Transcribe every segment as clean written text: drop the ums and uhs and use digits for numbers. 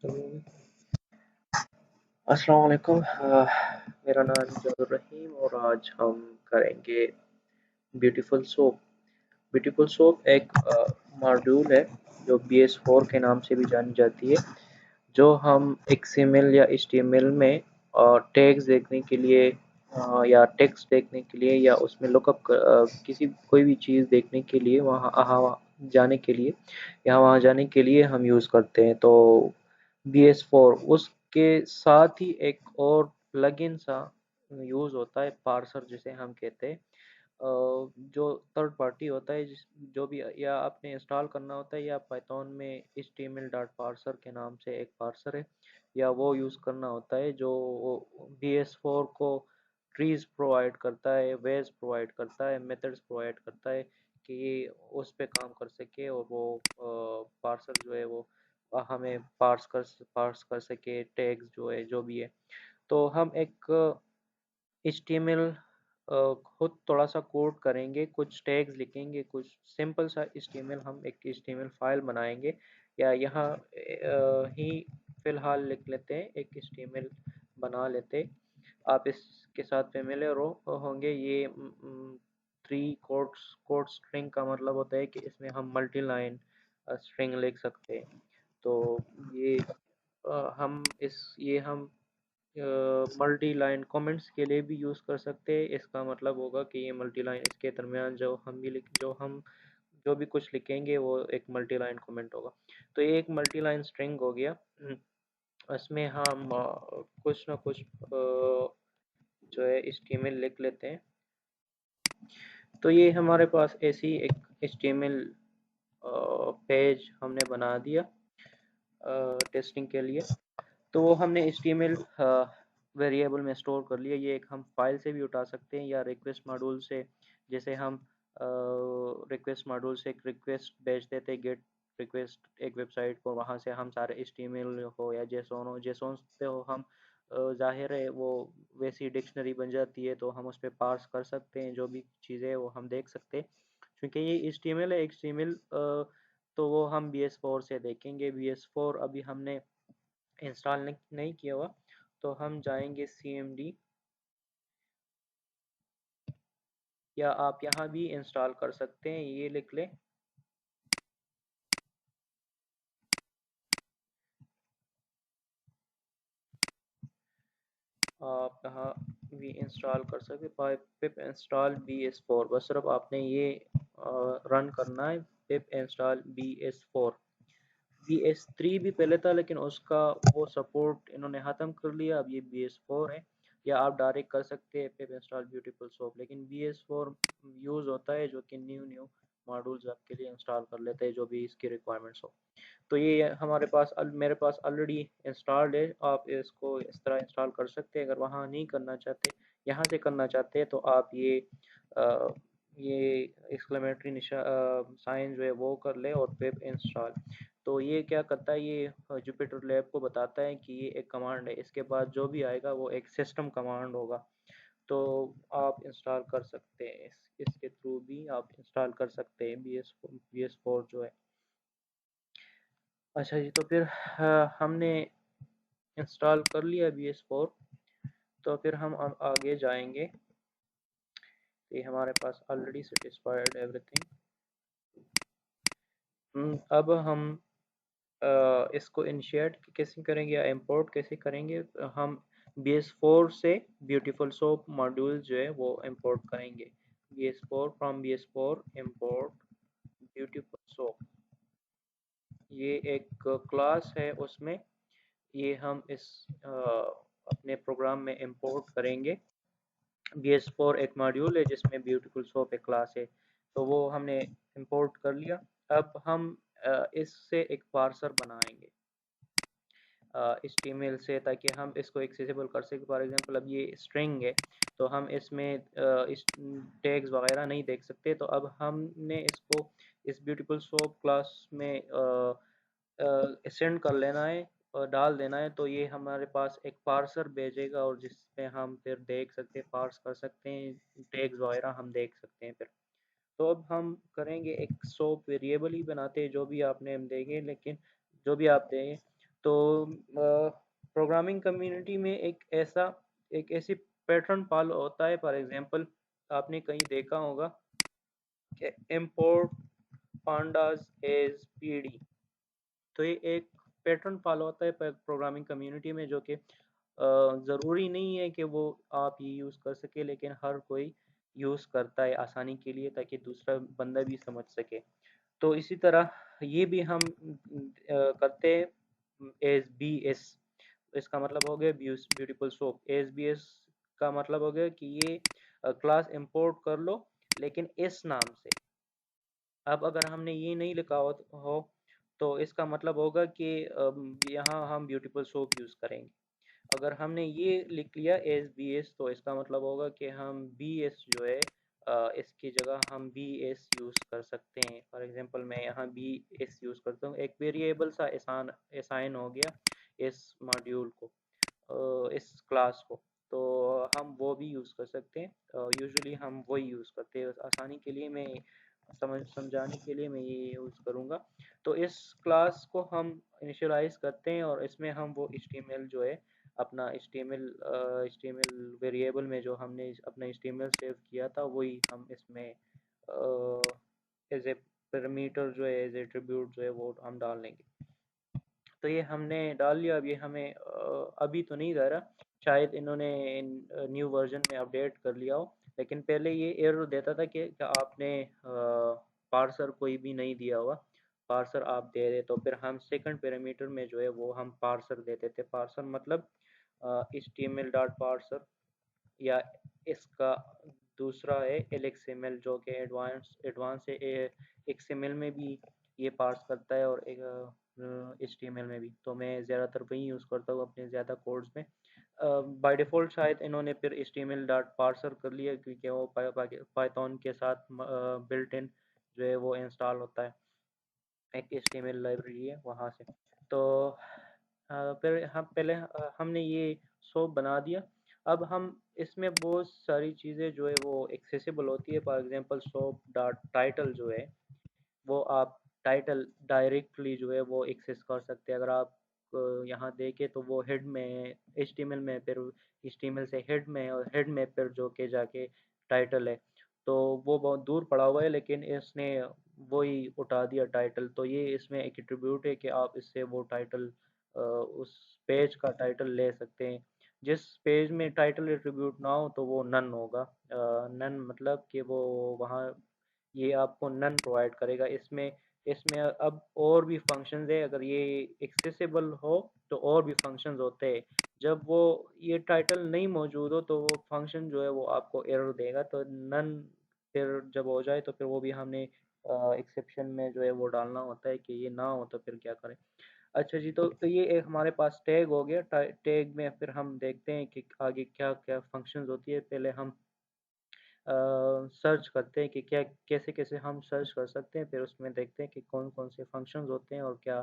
अस्सलाम वालेकुम। मेरा नाम जादुर रहीम और आज हम करेंगे ब्यूटीफुल सोप। ब्यूटीफुल सोप एक मॉड्यूल है जो BS4 के नाम से भी जानी जाती है, जो हम XML या HTML में टैग्स देखने के लिए या टेक्स्ट देखने के लिए या उसमें लुकअप किसी कोई भी चीज़ देखने के लिए वहाँ जाने के लिए या वहाँ जाने के लिए हम यूज़ करते हैं। तो BS4 उसके साथ ही एक और प्लगइन सा यूज़ होता है, पार्सर जिसे हम कहते हैं। जो थर्ड पार्टी होता है जो भी या आपने इंस्टॉल करना होता है या पाइथन में HTML डॉट पार्सर के नाम से एक पार्सर है, या वो यूज़ करना होता है जो BS4 को ट्रीज प्रोवाइड करता है, वेज प्रोवाइड करता है, मेथड्स प्रोवाइड करता है कि ये उस पे काम कर सके और वो पार्सर जो है वो हमें पार्स कर सके टैग्स जो है जो भी है। तो हम एक HTML खुद थोड़ा सा कोड करेंगे, कुछ टैग्स लिखेंगे, कुछ सिंपल सा HTML हम एक HTML फाइल बनाएंगे, या यहाँ ही फिलहाल लिख लेते हैं, एक HTML बना लेते। आप इसके साथ फेमिलियर होंगे। ये थ्री कोड स्ट्रिंग का मतलब होता है कि इसमें हम मल्टी लाइन स्ट्रिंग लिख सकते हैं। तो ये हम मल्टी लाइन कमेंट्स के लिए भी यूज़ कर सकते हैं। इसका मतलब होगा कि ये मल्टी लाइन इसके दरमियान जो भी कुछ लिखेंगे वो एक मल्टी लाइन कमेंट होगा। तो ये एक मल्टी लाइन स्ट्रिंग हो गया। इसमें हम कुछ ना कुछ जो है HTML लिख लेते हैं। तो ये हमारे पास ऐसी एक HTML पेज हमने बना दिया टेस्टिंग के लिए। तो वो हमने HTML वेरिएबल में स्टोर कर लिया। ये एक हम फाइल से भी उठा सकते हैं या रिक्वेस्ट मॉड्यूल से, जैसे हम रिक्वेस्ट मॉड्यूल से एक रिक्वेस्ट भेज देते हैं, गेट रिक्वेस्ट एक वेबसाइट को, वहाँ से हम सारे HTML हो या जेसोन पे हो, हम जाहिर है वो वैसी डिक्शनरी बन जाती है, तो हम उस पर पार्स कर सकते हैं, जो भी चीज़ें वो हम देख सकते हैं। क्योंकि ये HTML है, HTML तो वो हम BS4 से देखेंगे। BS4 अभी हमने इंस्टॉल नहीं किया हुआ, तो हम जाएंगे CMD, या आप यहाँ भी इंस्टॉल कर सकते हैं, ये लिख लें। आप यहाँ भी इंस्टॉल कर सकते हैं, पिप इंस्टॉल BS4, बस सिर्फ आपने ये रन करना है, पिप इंस्टॉल BS4। BS3 भी पहले था लेकिन उसका वो सपोर्ट इन्होंने ख़त्म कर लिया, अब ये BS4 है। या आप डायरेक्ट कर सकते हैं पिप इंस्टॉल ब्यूटीफुल सोप, लेकिन BS4 यूज़ होता है जो कि न्यू न्यू मॉड्यूल्स आपके लिए इंस्टॉल कर लेते हैं जो भी इसकी रिक्वायरमेंट्स हो। तो ये मेरे पास ऑलरेडी इंस्टॉल्ड है। आप इसको इस तरह इंस्टॉल कर सकते हैं। अगर वहाँ नहीं करना चाहते, यहाँ से करना चाहते हैं, तो आप अ, ये एक्सक्लेमेटरी साइन जो है वो कर ले और पिप इंस्टॉल। तो ये क्या करता है, ये जुपिटर लैब को बताता है कि ये एक कमांड है, इसके बाद जो भी आएगा वो एक सिस्टम कमांड होगा। तो आप इंस्टॉल कर सकते हैं, इसके थ्रू भी आप इंस्टॉल कर सकते हैं BS4 जो है। अच्छा जी, तो फिर हमने इंस्टॉल कर लिया BS4। तो फिर हम अब आगे जाएंगे। ये हमारे पास ऑलरेडी सेटिस्फाइड एवरीथिंग। अब हम इसको इनिशिएट कैसे करेंगे या इंपोर्ट कैसे करेंगे। हम BS4 से ब्यूटीफुल सोप मॉड्यूल जो है वो इंपोर्ट करेंगे। From BS4 import beautiful soap, ये एक क्लास है, उसमें ये हम इस अपने प्रोग्राम में इंपोर्ट करेंगे। BS4 एक मॉड्यूल है जिसमें ब्यूटीफुल सोप एक क्लास है, तो वो हमने इंपोर्ट कर लिया। अब हम इससे एक पार्सर बनाएंगे HTML से, ताकि हम इसको एक्सेसिबल कर सकें। फॉर एग्जांपल अब ये स्ट्रिंग है, तो हम इसमें इस टैग्स वगैरह नहीं देख सकते। तो अब हमने इसको इस ब्यूटीफुल सोप क्लास में सेंड कर लेना है और डाल देना है। तो ये हमारे पास एक पार्सर भेजेगा और जिसमें हम फिर देख सकते हैं, पार्स कर सकते हैं, टैग्स वगैरह हम देख सकते हैं फिर। तो अब हम करेंगे एक सोप वेरिएबल ही बनाते हैं, जो भी आपने हम देंगे, लेकिन जो भी आप देंगे तो प्रोग्रामिंग कम्युनिटी में एक ऐसी पैटर्न फॉलो होता है। फॉर एग्जांपल, आपने कहीं देखा होगा कि import pandas as pd। तो ये एक पैटर्न फॉलो होता है प्रोग्रामिंग कम्युनिटी में, जो कि ज़रूरी नहीं है कि वो आप ये यूज़ कर सके, लेकिन हर कोई यूज़ करता है आसानी के लिए, ताकि दूसरा बंदा भी समझ सके। तो इसी तरह ये भी हम करते हैं एस बी एस। इसका मतलब हो गया beautiful soap. S B S का मतलब हो गया कि ये क्लास इंपोर्ट कर लो, लेकिन इस नाम से। अब अगर हमने ये नहीं लिखा हो तो इसका मतलब होगा कि यहाँ हम ब्यूटीफुल सोप यूज़ करेंगे। अगर हमने ये लिख लिया एस बी एस, तो इसका मतलब होगा कि हम बी एस जो है इसकी जगह हम बी एस यूज़ कर सकते हैं। फॉर एग्जांपल, मैं यहाँ बी एस यूज़ करता हूँ, एक वेरिएबल सा असाइन हो गया इस मॉड्यूल को, इस क्लास को। तो हम वो भी यूज़ कर सकते हैं। यूजुअली हम वही यूज़ करते हैं, आसानी के लिए मैं समझाने के लिए मैं ये यूज़ करूँगा। तो इस क्लास को हम इनिशियलाइज करते हैं, और इसमें हम वो HTML जो है अपना HTML वेरिएबल में जो हमने अपना HTML सेव किया था, वही हम इसमें एज ए पैरामीटर जो है, एज एट्रीब्यूट जो है, वो हम डाल लेंगे। तो ये हमने डाल लिया। अब ये हमें अभी तो नहीं दे रहा, शायद इन्होंने न्यू वर्जन में अपडेट कर लिया हो, लेकिन पहले ये एरर देता था कि आपने पार्सर कोई भी नहीं दिया हुआ। पार्सर आप दे रहे, तो फिर हम सेकंड पैरामीटर में जो है वो हम पार्सर देते थे। पार्सर मतलब HTML डॉट पार्सर, या इसका दूसरा है LXML, जो कि एडवांस एडवांस है। XML में भी ये पार्स करता है, और HTML में भी। तो मैं ज़्यादातर वही यूज़ करता हूँ अपने ज़्यादा कोड्स में। बाय डिफ़ॉल्ट शायद इन्होंने फिर HTML डॉट पार्सर कर लिया, क्योंकि वो पाइथन के साथ बिल्ट इन जो है वो इंस्टॉल होता है, एक HTML लाइब्रेरी है वहाँ से। तो फिर हम पहले हमने ये सोप बना दिया। अब हम इसमें बहुत सारी चीज़ें जो है वो एक्सेसिबल होती है। For example, soap dot title जो है, वो आप टाइटल डायरेक्टली जो है वो एक्सेस कर सकते हैं। अगर आप यहाँ देखें तो वो हेड में HTML में, फिर HTML से हेड में, और हेड में फिर जो के जाके टाइटल है। तो वो बहुत दूर पड़ा हुआ है, लेकिन इसने वही उठा दिया टाइटल। तो ये इसमें एक एट्रीब्यूट है कि आप इससे वो टाइटल, उस पेज का टाइटल ले सकते हैं। जिस पेज में टाइटल एट्रीब्यूट ना हो तो वो नन होगा। नन मतलब कि वो वहाँ, ये आपको नन प्रोवाइड करेगा। इसमें इसमें अब और भी फंक्शंस है। अगर ये एक्सेसिबल हो तो और भी फंक्शंस होते हैं। जब वो ये टाइटल नहीं मौजूद हो तो वो फंक्शन जो है वो आपको एरर देगा। तो नन फिर जब हो जाए तो फिर वो भी हमने एक्सेप्शन में जो है वो डालना होता है कि ये ना हो तो फिर क्या करें। अच्छा जी, तो ये एक हमारे पास टैग हो गया। टैग में फिर हम देखते हैं कि आगे क्या क्या फंक्शंस होती है। पहले हम सर्च करते हैं कि क्या कैसे कैसे हम सर्च कर सकते हैं, फिर उसमें देखते हैं कि कौन कौन से फंक्शंस होते हैं और क्या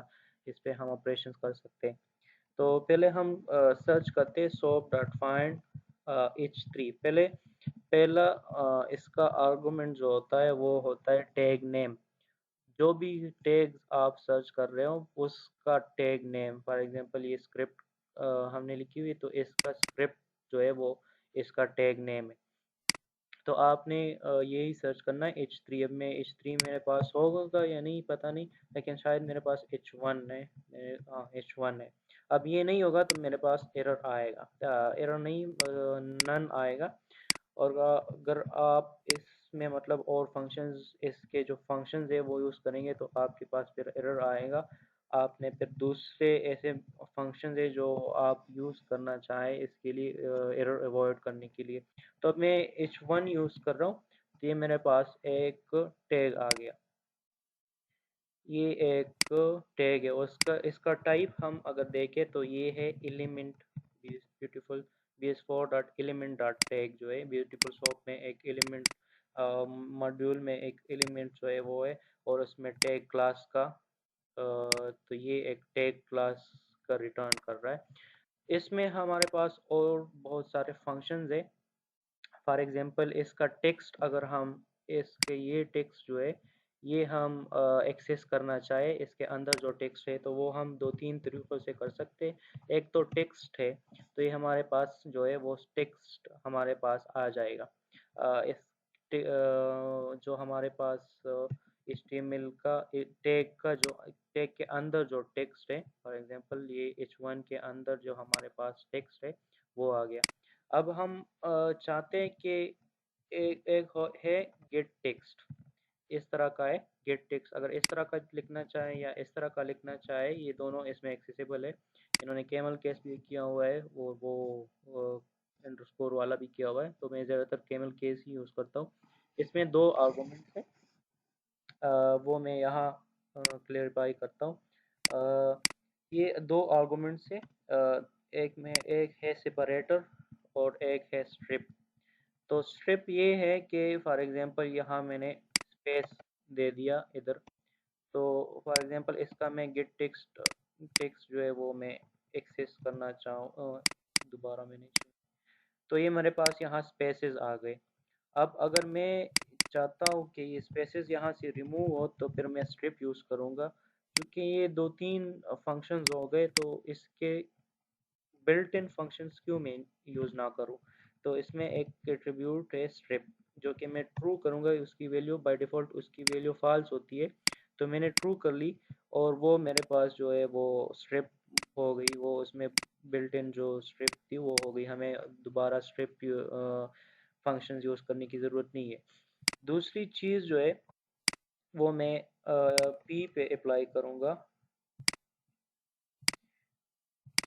इस पे हम ऑपरेशंस कर सकते हैं। तो पहले हम सर्च करते हैं सोप डॉट फाइंड H3। पहला इसका आर्गुमेंट जो होता है वो होता है टैग नेम। जो भी टैग आप सर्च कर रहे हो उसका टैग नेम। फॉर एग्जांपल, ये स्क्रिप्ट हमने लिखी हुई, तो इसका स्क्रिप्ट जो है वो इसका टैग नेम है। तो आपने यही सर्च करना है H3। अब मैं H3 मेरे पास होगा या नहीं पता नहीं, लेकिन शायद मेरे पास H1 है। हाँ, H1 है। अब ये नहीं होगा तो मेरे पास एरर आएगा, एरर नहीं, नन आएगा। और अगर आप इसमें मतलब और फंक्शंस, इसके जो फंक्शंस है वो यूज़ करेंगे तो आपके पास फिर एरर आएगा। आपने फिर दूसरे ऐसे फंक्शंस है जो आप यूज़ करना चाहें इसके लिए, एरर अवॉइड करने के लिए। तो अब मैं H1 यूज़ कर रहा हूँ, तो ये मेरे पास एक टैग आ गया। ये एक टैग है, उसका इसका टाइप हम अगर देखें तो ये है element. Beautiful BS4 dot element dot tag जो है, ब्यूटीफुल शॉप में एक एलिमेंट मॉड्यूल में एक एलिमेंट जो है वो है, और उसमें टैग क्लास का, तो ये एक टैग क्लास का रिटर्न कर रहा है। इसमें हमारे पास और बहुत सारे फंक्शंस है। फॉर एग्जांपल, इसका टेक्स्ट, अगर हम इसके ये टेक्स्ट जो है ये हम एक्सेस करना चाहे इसके अंदर जो टेक्स्ट है तो वो हम दो तीन तरीक़ों से कर सकते हैं। एक तो टेक्स्ट है, तो ये हमारे पास जो है वो टेक्स्ट हमारे पास आ जाएगा। इस जो हमारे पास HTML का टैग का जो टैग के अंदर जो टेक्स्ट है, फॉर एग्जांपल ये H1 के अंदर जो हमारे पास टेक्स्ट है वो आ गया। अब हम चाहते हैं कि एक एक है गेट टेक्स्ट, इस तरह का है गेट टेक्स्ट। अगर इस तरह का लिखना चाहे या इस तरह का लिखना चाहे, ये दोनों इसमें एक्सेसिबल है। इन्होंने कैमल केस भी किया हुआ है और वो अंडरस्कोर वाला भी किया हुआ है, तो मैं ज़्यादातर कैमल केस ही यूज़ करता हूँ। इसमें दो आर्गूमेंट्स हैं, वो मैं यहाँ क्लेरिफाई करता हूँ। ये दो आर्गूमेंट्स हैं, एक है सेपरेटर और एक है स्ट्रिप। तो स्ट्रिप ये है कि फॉर एग्जांपल यहाँ मैंने स्पेस दे दिया इधर, तो फॉर एग्जांपल इसका मैं गेट टेक्स्ट टेक्स्ट जो है वो मैं एक्सेस करना चाहूँ, दोबारा मैंने तो ये मेरे पास यहाँ स्पेसेस आ गए। अब अगर मैं चाहता हूँ कि ये स्पेसेस यहाँ से रिमूव हो तो फिर मैं स्ट्रिप यूज़ करूँगा, क्योंकि ये दो तीन फंक्शंस हो गए तो इसके बिल्ट इन फंक्शंस क्यों मैं यूज़ ना करूँ। तो इसमें एक एट्रीब्यूट है स्ट्रिप, जो कि मैं ट्रू करूँगा, उसकी वैल्यू बाय डिफ़ॉल्ट उसकी वैल्यू फ़ाल्स होती है, तो मैंने ट्रू कर ली और वो मेरे पास जो है वो स्ट्रिप हो गई। वो उसमें बिल्ट इन जो स्ट्रिप थी वो हो गई, हमें दोबारा स्ट्रिप फंक्शंस यूज़ करने की ज़रूरत नहीं है। दूसरी चीज़ जो है वो मैं पी पे अप्लाई करूँगा,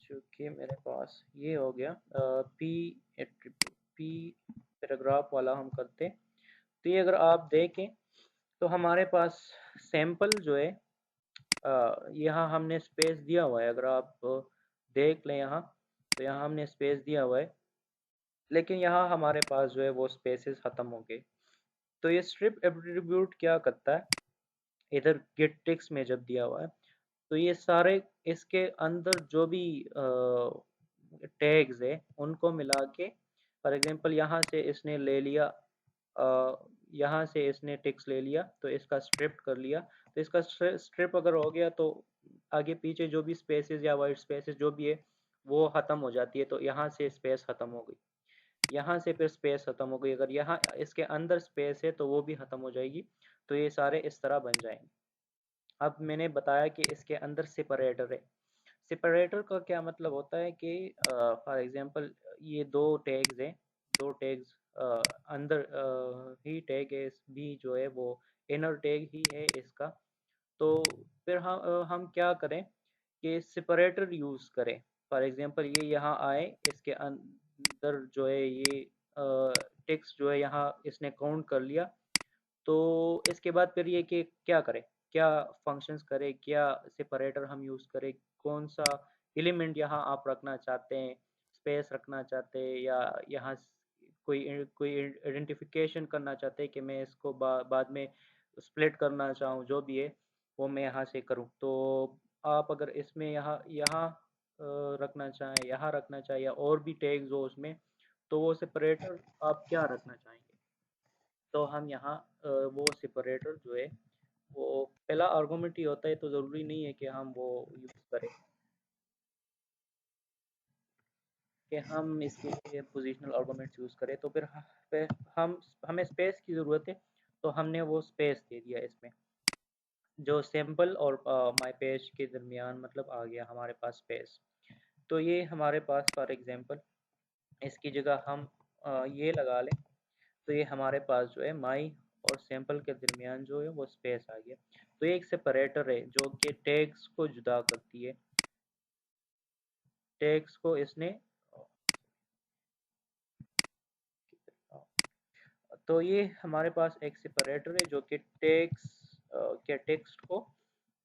चूँकि मेरे पास ये हो गया पी एट्रीब्यूट पी पैराग्राफ वाला हम करते हैं। तो ये अगर आप देखें तो हमारे पास सैंपल जो है यहाँ हमने स्पेस दिया हुआ है। अगर आप देख लें यहाँ, तो यहाँ हमने स्पेस दिया हुआ है, लेकिन यहाँ हमारे पास जो है वो स्पेसेस ख़त्म हो गए। तो ये स्ट्रिप एट्रीब्यूट क्या करता है, इधर गेट टेक्स्ट में जब दिया हुआ है तो ये सारे इसके अंदर जो भी टैग्स है उनको मिला के, फॉर एग्जांपल यहाँ से इसने ले लिया, यहाँ से इसने टेक्स्ट ले लिया तो इसका स्ट्रिप कर लिया। तो इसका स्ट्रिप अगर हो गया तो आगे पीछे जो भी स्पेसेस या वाइट स्पेसेस जो भी है वो ख़त्म हो जाती है। तो यहाँ से स्पेस ख़त्म हो गई, यहाँ से फिर स्पेस ख़त्म हो गई, अगर यहाँ इसके अंदर स्पेस है तो वो भी ख़त्म हो जाएगी। तो ये सारे इस तरह बन जाएंगे। अब मैंने बताया कि इसके अंदर सेपरेटर है। सेपरेटर का क्या मतलब होता है कि फॉर एग्जांपल ये दो टैग्स हैं, दो टैग्स अंदर ही टैग है, बी जो है वो इनर टैग ही है इसका। तो फिर हम क्या करें कि सेपरेटर यूज़ करें। फॉर एग्जांपल ये यहाँ आए, इसके अंदर जो है ये टेक्स्ट जो है यहाँ इसने काउंट कर लिया। तो इसके बाद फिर ये कि क्या करें, क्या फंक्शंस करें, क्या सेपरेटर हम यूज़ करें, कौन सा एलिमेंट यहाँ आप रखना चाहते हैं, स्पेस रखना चाहते हैं या यहाँ कोई आइडेंटिफिकेशन करना चाहते हैं कि मैं इसको बाद में स्प्लिट करना चाहूँ, जो भी है वो मैं यहाँ से करूँ। तो आप अगर इसमें यहाँ यहाँ रखना चाहें, यहाँ रखना चाहें या और भी टैग्स हो उसमें, तो वो सेपरेटर आप क्या रखना चाहेंगे। तो हम यहाँ वो सेपरेटर जो है वो पहला आर्गुमेंट ही होता है, तो ज़रूरी नहीं है कि हम वो यूज़ करें, कि हम इसके लिए पोजिशनल आर्गुमेंट्स यूज़ करें। तो फिर हम हमें स्पेस की ज़रूरत है, तो हमने वो स्पेस दे दिया इसमें, जो सैंपल और माय पेज के दरमियान मतलब आ गया हमारे पास स्पेस। तो ये हमारे पास फॉर एग्जांपल इसकी जगह हम ये लगा लें, तो ये हमारे पास जो है माई और सैंपल के दरमियान जो है वो स्पेस आ गया। तो ये एक सेपरेटर है जो कि टैग्स को जुदा करती है, टैग्स को इसने, तो ये हमारे पास एक सेपरेटर है जो कि टैग्स के टेक्स्ट को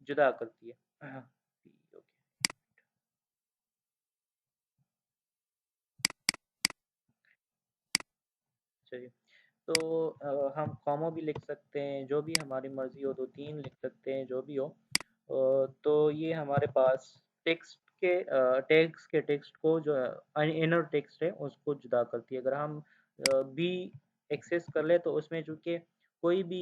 जुदा करती है। ओके, चलिए। तो हम कॉमा भी लिख सकते हैं, जो भी हमारी मर्ज़ी हो, 2-3 लिख सकते हैं, जो भी हो। तो ये हमारे पास टेक्स्ट के टैग्स के टेक्स्ट को जो इनर टेक्स्ट है उसको जुदा करती है। अगर हम बी एक्सेस कर ले तो उसमें चूँकि कोई भी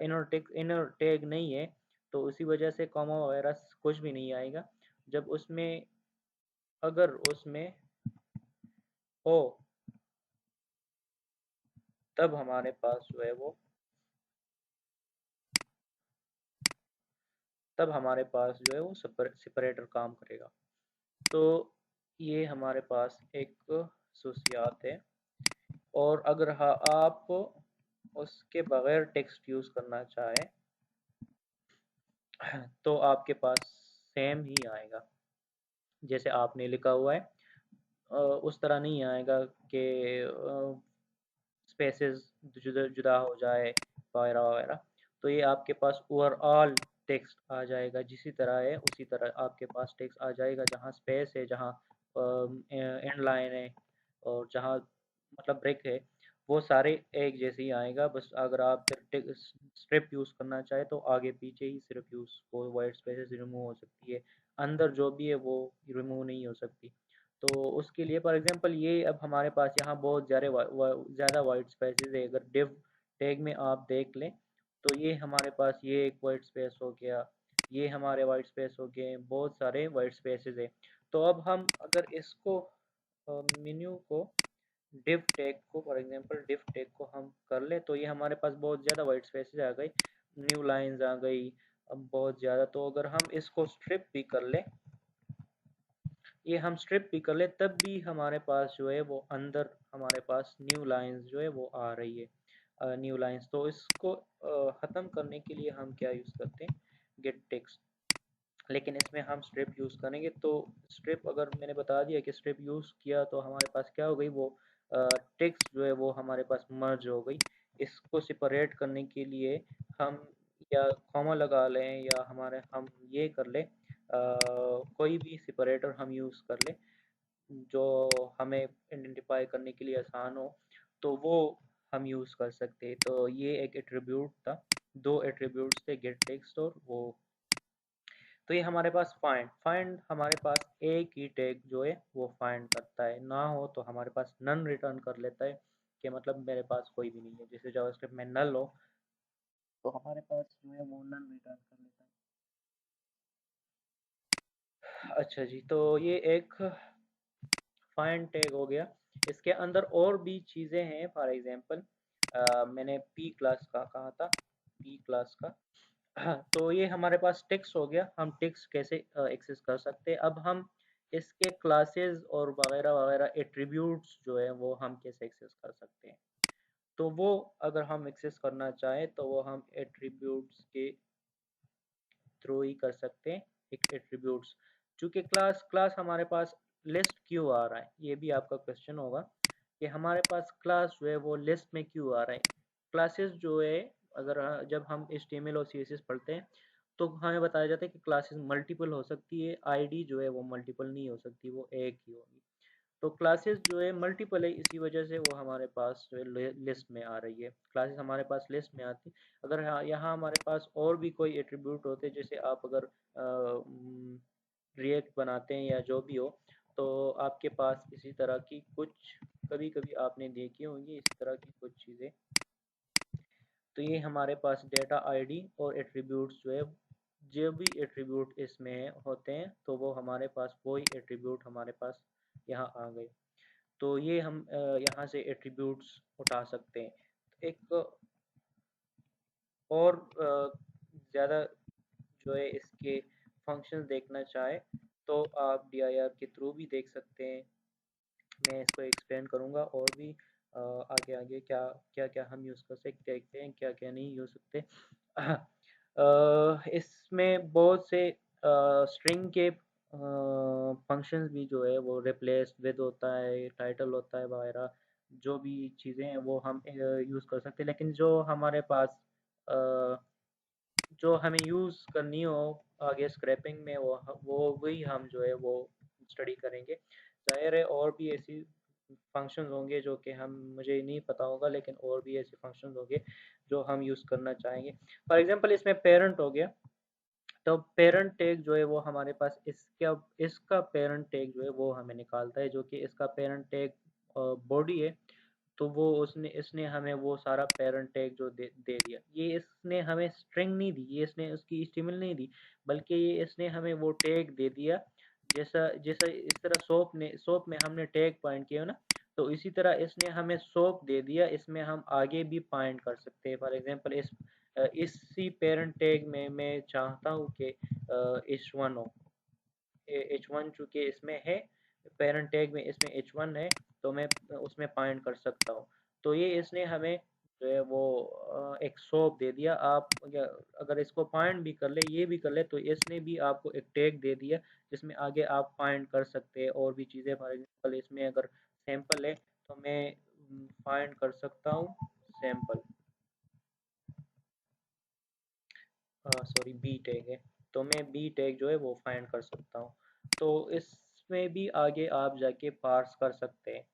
इनर टैग नहीं है, तो उसी वजह से कॉमा वगैरह कुछ भी नहीं आएगा। जब उसमें अगर उसमें हो तब हमारे पास जो है वो तब हमारे पास जो है वो सेपरेटर काम करेगा। तो ये हमारे पास एक खसूसियात है। और अगर आप उसके बगैर टेक्स्ट यूज़ करना चाहें तो आपके पास सेम ही आएगा जैसे आपने लिखा हुआ है। उस तरह नहीं आएगा कि स्पेसेस जुदा जुदा हो जाए वगैरह वगैरह। तो ये आपके पास ओवरऑल टेक्स्ट आ जाएगा, जिसी तरह है उसी तरह आपके पास टेक्स्ट आ जाएगा। जहाँ स्पेस है, जहाँ एंड लाइन है, और जहाँ मतलब ब्रेक है, वो सारे एक जैसे ही आएगा। बस अगर आप फिर स्ट्रिप यूज़ करना चाहे तो आगे पीछे ही सिर्फ यूज़ वो वाइट स्पेसेस रिमूव हो सकती है, अंदर जो भी है वो रिमूव नहीं हो सकती। तो उसके लिए फॉर एग्जांपल ये अब हमारे पास यहाँ बहुत ज़्यादा वाइट स्पेसेस है। अगर डिव टैग में आप देख लें तो ये हमारे पास ये एक वाइट स्पेस हो गया, ये हमारे वाइट स्पेस हो गए, बहुत सारे वाइट स्पेसेस है। तो अब हम अगर इसको मेन्यू को डिव टैग को फॉर एग्जांपल डिव टैग को हम कर ले तो ये हमारे पास बहुत ज़्यादा वाइट स्पेसेस आ गई, न्यू लाइंस आ गई अब बहुत ज़्यादा। तो अगर हम इसको स्ट्रिप भी कर ले, ये हम स्ट्रिप भी कर ले, तब भी हमारे पास जो है वो अंदर हमारे पास न्यू लाइंस जो है वो आ रही है, न्यू लाइंस। तो इसको ख़त्म करने के लिए हम क्या यूज़ करते हैं, गेट टेक्स्ट। लेकिन इसमें हम स्ट्रिप यूज़ करेंगे। तो स्ट्रिप अगर मैंने बता दिया कि स्ट्रिप यूज़ किया तो हमारे पास क्या हो गई, वो टेक्स्ट जो है वो हमारे पास मर्ज हो गई। इसको सेपरेट करने के लिए हम या कॉमा लगा लें या हम ये कर लें, कोई भी सेपरेटर हम यूज़ कर लें जो हमें आइडेंटिफाई करने के लिए आसान हो, तो वो हम यूज़ कर सकते हैं। तो ये एक एट्रीब्यूट था, दो एट्रीब्यूट्स थे, गेट टेक्स्ट और वो। तो ये हमारे पास फाइंड फाइंड हमारे पास एक ही टैग जो है वो फाइंड करता है, ना हो तो हमारे पास नन रिटर्न कर लेता है कि मतलब मेरे पास कोई भी नहीं है। जैसे जावास्क्रिप्ट में नल हो तो हमारे पास जो है वो नन रिटर्न कर लेता है। अच्छा जी, तो ये एक फाइंड टैग हो गया। इसके अंदर और भी चीज़ें हैं। फॉर एग्जांपल मैंने पी क्लास का कहा था, पी क्लास का तो ये हमारे पास टेक्स्ट हो गया। हम टेक्स्ट कैसे एक्सेस कर सकते हैं, अब हम इसके क्लासेस और वगैरह वगैरह एट्रीब्यूट्स जो है वो हम कैसे एक्सेस कर सकते हैं। तो वो अगर हम एक्सेस करना चाहें तो वो हम एट्रीब्यूट्स के थ्रू ही कर सकते हैं। एक एट्रीब्यूट्स, चूंकि क्लास क्लास हमारे पास लिस्ट क्यों आ रहा है, ये भी आपका क्वेश्चन होगा कि हमारे पास क्लास जो है वो लिस्ट में क्यों आ रहा है। क्लासेस जो है, अगर जब हम HTML और CSS पढ़ते हैं तो हमें बताया जाता है कि क्लासेस मल्टीपल हो सकती है, आईडी जो है वो मल्टीपल नहीं हो सकती, वो एक ही होगी। तो क्लासेस जो है मल्टीपल है, इसी वजह से वो हमारे पास जो है लिस्ट में आ रही है। क्लासेस हमारे पास लिस्ट में आती। अगर यहाँ हमारे पास और भी कोई एट्रीब्यूट होते, जैसे आप अगर रिएक्ट बनाते हैं या जो भी हो, तो आपके पास इसी तरह की कुछ, कभी कभी आपने देखी होंगी इसी तरह की कुछ चीज़ें। तो ये हमारे पास डेटा आईडी और एट्रीब्यूट्स जो है, जो भी एट्रीब्यूट इसमें होते हैं तो वो हमारे पास वही एट्रीब्यूट हमारे पास यहाँ आ गए। तो ये हम यहाँ से एट्रीब्यूट्स उठा सकते हैं। एक और ज़्यादा जो है इसके फंक्शंस देखना चाहे तो आप dir के थ्रू भी देख सकते हैं। मैं इसको एक्सप्लेन करूँगा और भी आगे आगे क्या क्या क्या हम यूज़ कर सकते, देखते हैं क्या क्या नहीं यूज़ सकते। इसमें बहुत से स्ट्रिंग के फंक्शंस भी जो है वो रिप्लेस विद होता है, टाइटल होता है वगैरह, जो भी चीज़ें हैं वो हम यूज़ कर सकते हैं। लेकिन जो हमारे पास अ, जो हमें यूज़ करनी हो आगे स्क्रैपिंग में, वो वही हम जो है वो स्टडी करेंगे। ज़ाहिर है और भी ऐसी फंक्शंस होंगे जो कि हम, मुझे नहीं पता होगा, लेकिन और भी ऐसे फंक्शंस होंगे जो हम यूज़ करना चाहेंगे। फॉर एग्जांपल इसमें पेरेंट हो गया, तो पेरेंट टैग जो है वो हमारे पास इसका पेरेंट टैग जो है वो हमें निकालता है, जो कि इसका पेरेंट टैग बॉडी है। तो वो उसने इसने हमें वो सारा पेरेंट टैग जो दे दिया। ये इसने हमें स्ट्रिंग नहीं दी, ये इसने उसकी HTML नहीं दी, बल्कि ये इसने हमें वो टैग दे दिया। जैसा जैसा इस तरह सोप में हमने टैग पॉइंट किया ना, तो इसी तरह इसने हमें सोप दे दिया, इसमें हम आगे भी पॉइंट कर सकते हैं। फॉर एग्जांपल इसी पेरेंट टैग में मैं चाहता हूँ कि H1 हो, H1 चूंकि इसमें है, पेरेंट टैग में इसमें H1 है, तो मैं उसमें पॉइंट कर सकता हूँ। तो ये इसने हमें जो है वो एक सोप दे दिया। आप अगर इसको पॉइंट भी कर ले, ये भी कर ले, तो इसने भी आपको एक टैग दे दिया जिसमें आगे आप पॉइंट कर सकते हैं और भी चीज़ें। फॉर एग्जांपल इसमें अगर सैंपल है तो मैं फाइंड कर सकता हूँ सैंपल, सॉरी बी टैग है, तो मैं बी टैग जो है वो फाइंड कर सकता हूँ। तो इसमें भी आगे आप जाके पार्स कर सकते हैं।